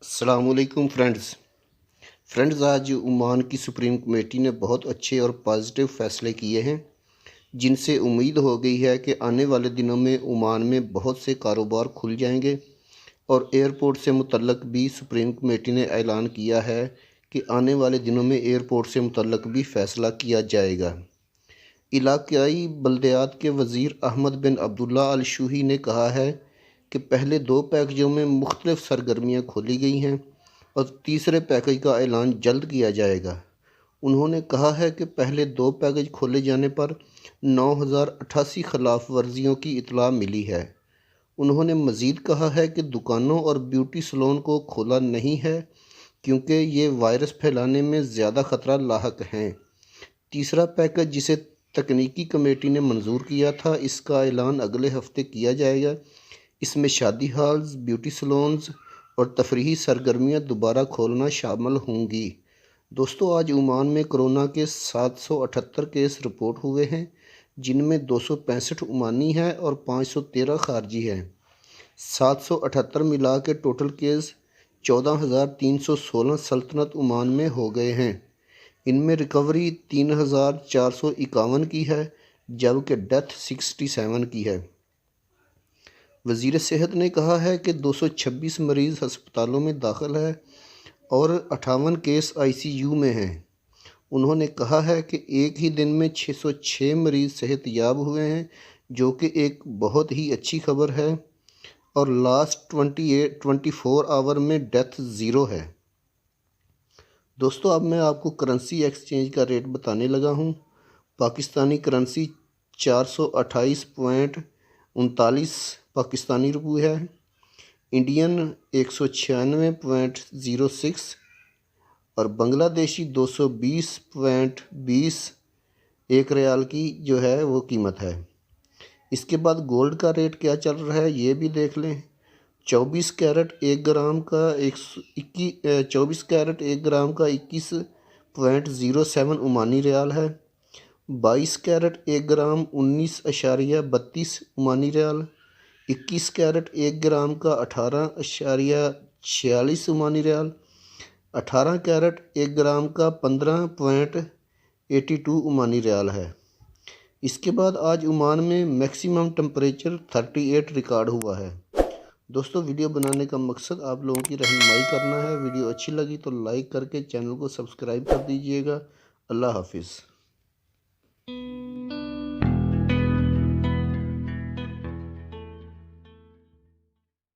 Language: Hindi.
अस्सलामुअलैकुम फ्रेंड्स, आज ओमान की सुप्रीम कमेटी ने बहुत अच्छे और पॉजिटिव फ़ैसले किए हैं, जिनसे उम्मीद हो गई है कि आने वाले दिनों में ओमान में बहुत से कारोबार खुल जाएंगे। और एयरपोर्ट से मुतल्लक भी सुप्रीम कमेटी ने ऐलान किया है कि आने वाले दिनों में एयरपोर्ट से मुतल्लक भी फ़ैसला किया जाएगा। इलाक़ाई बल्दियात के वज़ीर अहमद बिन अब्दुल्ला अल शूही ने कहा है कि पहले 2 पैकेजों में मुख्तलिफ़ सरगर्मियाँ खोली गई हैं और तीसरे पैकेज का ऐलान जल्द किया जाएगा। उन्होंने कहा है कि पहले 2 पैकेज खोले जाने पर 9088 खिलाफ वर्जियों की इत्तला मिली है। उन्होंने मज़ीद कहा है कि दुकानों और ब्यूटी सैलून को खोला नहीं है क्योंकि ये वायरस फैलाने में ज़्यादा ख़तरा लाहक हैं। तीसरा पैकेज, जिसे तकनीकी कमेटी ने मंजूर किया था, इसका ऐलान अगले हफ्ते किया जाएगा। इसमें शादी हॉल्स, ब्यूटी सैलून्स और तफरीही सरगर्मियाँ दोबारा खोलना शामिल होंगी। दोस्तों, आज ओमान में कोरोना के 778 केस रिपोर्ट हुए हैं, जिनमें 265 ओमानी हैं और 513 खारजी हैं। 778 मिला के टोटल केस 14,316 सल्तनत ओमान में हो गए हैं। इनमें रिकवरी 3,451 की है, जबकि डेथ 67 की है। वज़ीर सेहत ने कहा है कि 226 मरीज़ अस्पतालों में दाखिल है और 58 केस ICU में हैं। उन्होंने कहा है कि एक ही दिन में 606 मरीज़ सेहतयाब हुए हैं, जो कि एक बहुत ही अच्छी खबर है। और लास्ट 24 आवर में डेथ 0 है। दोस्तों, अब मैं आपको करेंसी एक्सचेंज का रेट बताने लगा हूँ। पाकिस्तानी करेंसी 428.39 पाकिस्तानी रुपये है। इंडियन 196.06 और बांग्लादेशी 220.20 एक रियाल की जो है वो कीमत है। इसके बाद गोल्ड का रेट क्या चल रहा है ये भी देख लें। 24 कैरेट 1 ग्राम का 21.07 ओमानी रियाल है। 22 कैरेट 1 ग्राम 19.32 ओमानी रियाल। 21 कैरेट 1 ग्राम का 18.46 ओमानी रियाल। 18 कैरेट 1 ग्राम का 15.82 ओमानी रियाल है। इसके बाद आज ओमान में मैक्सिमम टेम्परेचर 38 रिकॉर्ड हुआ है। दोस्तों, वीडियो बनाने का मकसद आप लोगों की रहनुमाई करना है। वीडियो अच्छी लगी तो लाइक करके चैनल को सब्सक्राइब कर दीजिएगा। अल्लाह हाफिज़।